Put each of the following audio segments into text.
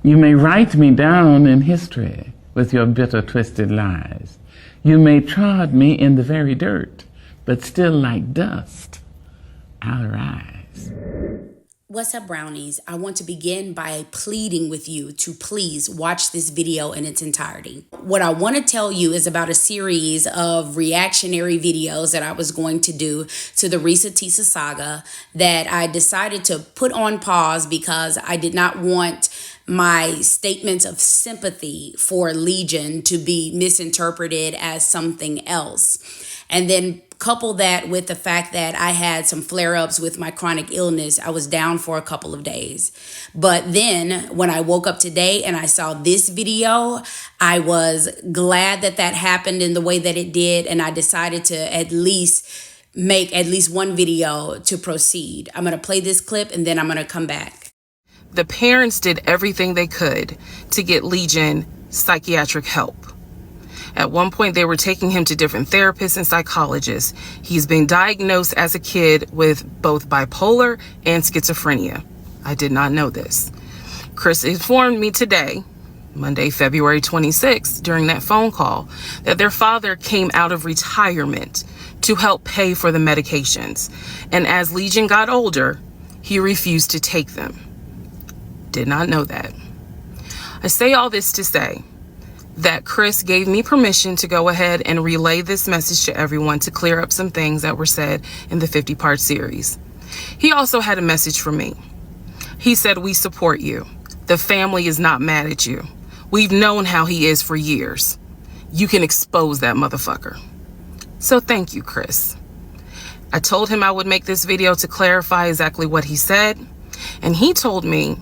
You may write me down in history with your bitter, twisted lies. You may trod me in the very dirt, but still like dust, I'll rise. What's up, brownies? I want to begin by pleading with you to please watch this video in its entirety. What I want to tell you is about a series of reactionary videos that I was going to do to the reesateesa saga that I decided to put on pause because I did not want my statements of sympathy for Legion to be misinterpreted as something else. And then couple that with the fact that I had some flare-ups with my chronic illness. I was down for a couple of days. But then when I woke up today and I saw this video, I was glad that that happened in the way that it did. And I decided to at least make at least one video to proceed. I'm going to play this clip and then I'm going to come back. The parents did everything they could to get Legion psychiatric help. At one point, they were taking him to different therapists and psychologists. He's been diagnosed as a kid with both bipolar and schizophrenia. I did not know this. Chris informed me today, Monday, February 26th, during that phone call, that their father came out of retirement to help pay for the medications. And as Legion got older, he refused to take them. Did not know that. I say all this to say that Chris gave me permission to go ahead and relay this message to everyone to clear up some things that were said in the 50-part series. He also had a message for me. He said, "We support you. The family is not mad at you. We've known how he is for years. You can expose that motherfucker." So thank you, Chris. I told him I would make this video to clarify exactly what he said. And he told me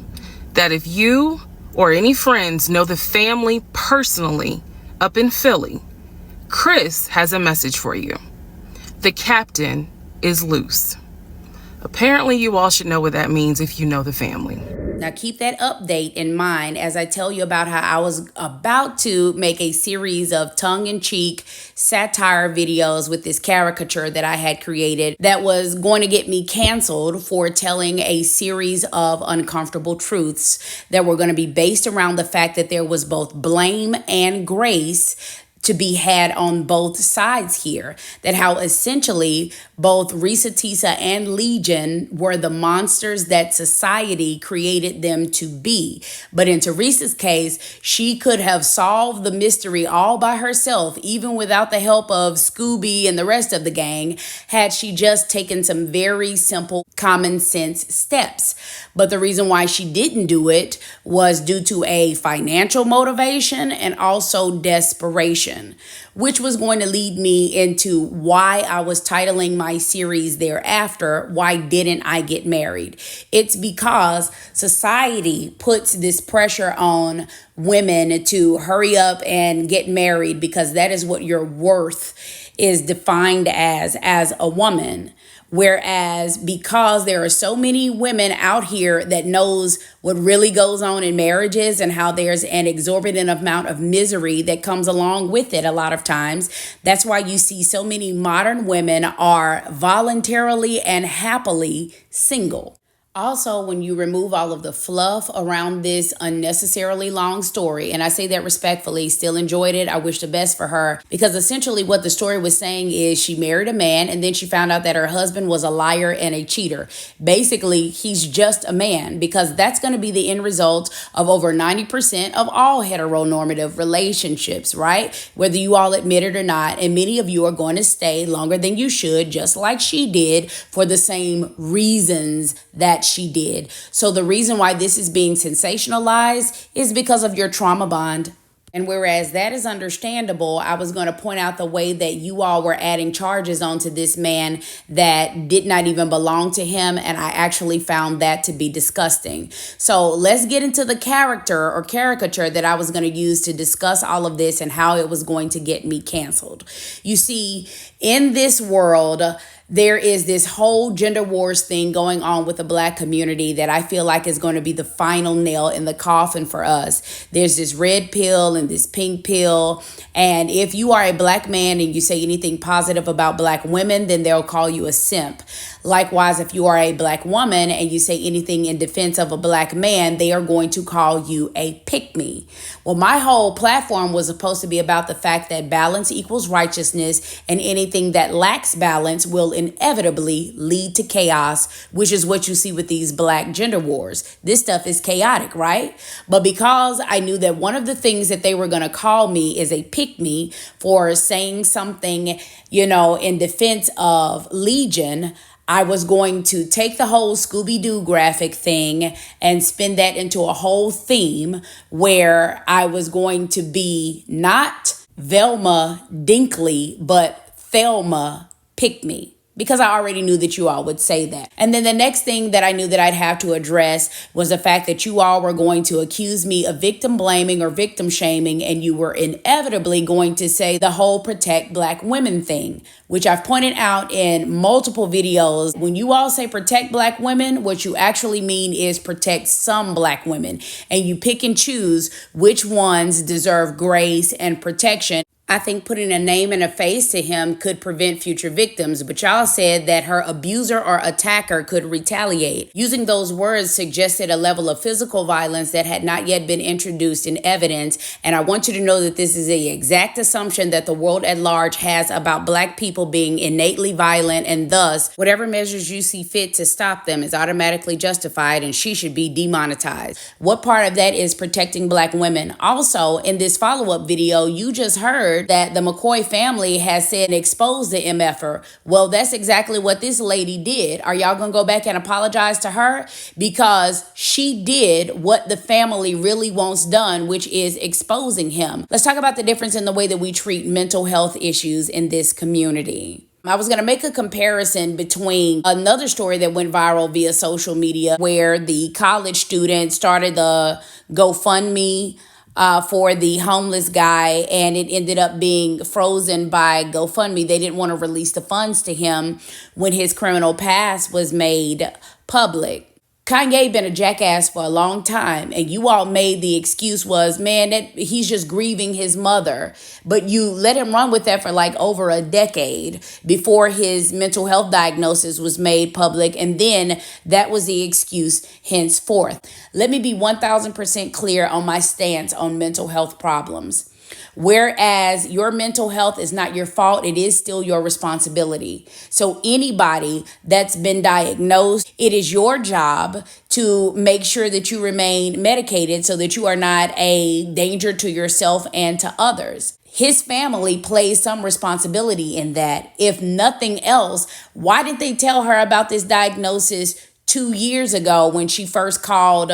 that if you or any friends know the family personally up in Philly, Chris has a message for you. The captain is loose. Apparently, you all should know what that means if you know the family. Now, keep that update in mind as I tell you about how I was about to make a series of tongue-in-cheek satire videos with this caricature that I had created that was going to get me canceled for telling a series of uncomfortable truths that were going to be based around the fact that there was both blame and grace to be had on both sides here. That how essentially both reesateesa and Legion were the monsters that society created them to be. But in Teresa's case, she could have solved the mystery all by herself, even without the help of Scooby and the rest of the gang, had she just taken some very simple common sense steps. But the reason why she didn't do it was due to a financial motivation and also desperation, which was going to lead me into why I was titling my series thereafter, "Why Didn't I Get Married?" It's because society puts this pressure on women to hurry up and get married because that is what your worth is defined as a woman. Whereas because there are so many women out here that knows what really goes on in marriages and how there's an exorbitant amount of misery that comes along with it a lot of times, that's why you see so many modern women are voluntarily and happily single. Also, when you remove all of the fluff around this unnecessarily long story, and I say that respectfully, still enjoyed it. I wish the best for her because essentially what the story was saying is she married a man and then she found out that her husband was a liar and a cheater. Basically, he's just a man because that's going to be the end result of over 90% of all heteronormative relationships, right? Whether you all admit it or not, and many of you are going to stay longer than you should, just like she did, for the same reasons that she did. So the reason why this is being sensationalized is because of your trauma bond. And whereas that is understandable, I was going to point out the way that you all were adding charges onto this man that did not even belong to him. And I actually found that to be disgusting. So let's get into the character or caricature that I was going to use to discuss all of this and how it was going to get me canceled. You see, in this world, there is this whole gender wars thing going on with the Black community that I feel like is going to be the final nail in the coffin for us. There's this red pill and this pink pill. And if you are a Black man and you say anything positive about Black women, then they'll call you a simp. Likewise, if you are a Black woman and you say anything in defense of a Black man, they are going to call you a pick-me. Well, my whole platform was supposed to be about the fact that balance equals righteousness, and anything that lacks balance will inevitably lead to chaos, which is what you see with these Black gender wars. This stuff is chaotic, right? But because I knew that one of the things that they were going to call me is a pick-me for saying something, in defense of Legion, I was going to take the whole Scooby-Doo graphic thing and spin that into a whole theme where I was going to be not Velma Dinkley, but Thelma Pick-Me. Because I already knew that you all would say that. And then the next thing that I knew that I'd have to address was the fact that you all were going to accuse me of victim blaming or victim shaming, and you were inevitably going to say the whole protect Black women thing, which I've pointed out in multiple videos. When you all say protect Black women, what you actually mean is protect some Black women, and you pick and choose which ones deserve grace and protection. I think putting a name and a face to him could prevent future victims, but y'all said that her abuser or attacker could retaliate. Using those words suggested a level of physical violence that had not yet been introduced in evidence, and I want you to know that this is the exact assumption that the world at large has about Black people being innately violent, and thus, whatever measures you see fit to stop them is automatically justified, and she should be demonetized. What part of that is protecting Black women? Also, in this follow-up video, you just heard that the McCoy family has said and exposed the MFer. Well, that's exactly what this lady did. Are y'all gonna go back and apologize to her? Because she did what the family really wants done, which is exposing him. Let's talk about the difference in the way that we treat mental health issues in this community. I was going to make a comparison between another story that went viral via social media where the college student started the GoFundMe for the homeless guy, and it ended up being frozen by GoFundMe. They didn't want to release the funds to him when his criminal past was made public. Kanye been a jackass for a long time, and you all made the excuse was, man, that he's just grieving his mother. But you let him run with that for like over a decade before his mental health diagnosis was made public, and then that was the excuse henceforth. Let me be 1000% clear on my stance on mental health problems. Whereas your mental health is not your fault, it is still your responsibility. So anybody that's been diagnosed, it is your job to make sure that you remain medicated so that you are not a danger to yourself and to others. His family plays some responsibility in that. If nothing else, why didn't they tell her about this diagnosis 2 years ago when she first called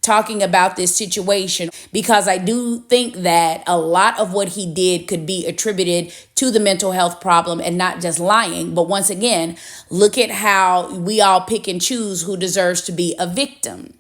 talking about this situation? Because I do think that a lot of what he did could be attributed to the mental health problem and not just lying. But once again, look at how we all pick and choose who deserves to be a victim.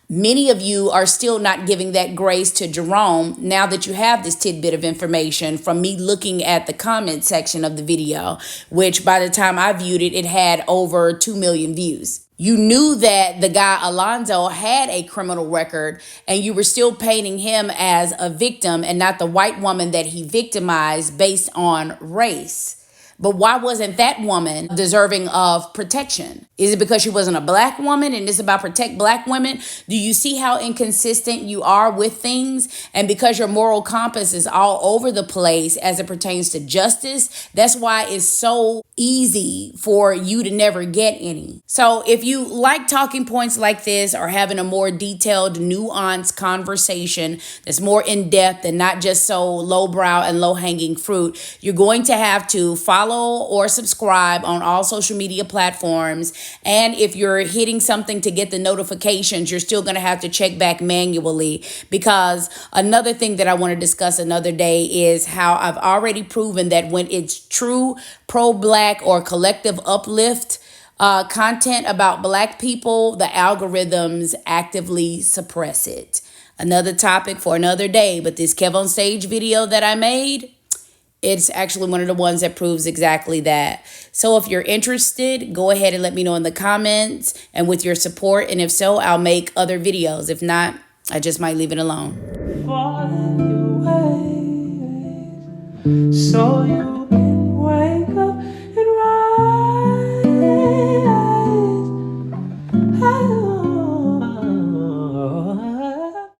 Many of you are still not giving that grace to Jerome now that you have this tidbit of information from me looking at the comment section of the video, which by the time I viewed it, it had over 2 million views. You knew that the guy Alonzo had a criminal record, and you were still painting him as a victim and not the white woman that he victimized based on race. But why wasn't that woman deserving of protection? Is it because she wasn't a Black woman and it's about protect Black women? Do you see how inconsistent you are with things? And because your moral compass is all over the place as it pertains to justice, that's why it's so easy for you to never get any. So if you like talking points like this or having a more detailed, nuanced conversation that's more in depth and not just so lowbrow and low hanging fruit, you're going to have to follow or subscribe on all social media platforms. And if you're hitting something to get the notifications, you're still going to have to check back manually, because another thing that I want to discuss another day is how I've already proven that when it's true pro-Black or collective uplift content about Black people, the algorithms actively suppress it. Another topic for another day, but this Kev on Stage video that I made, It's actually one of the ones that proves exactly that. So if you're interested, go ahead and let me know in the comments and with your support. And if so, I'll make other videos. If not, I just might leave it alone. So you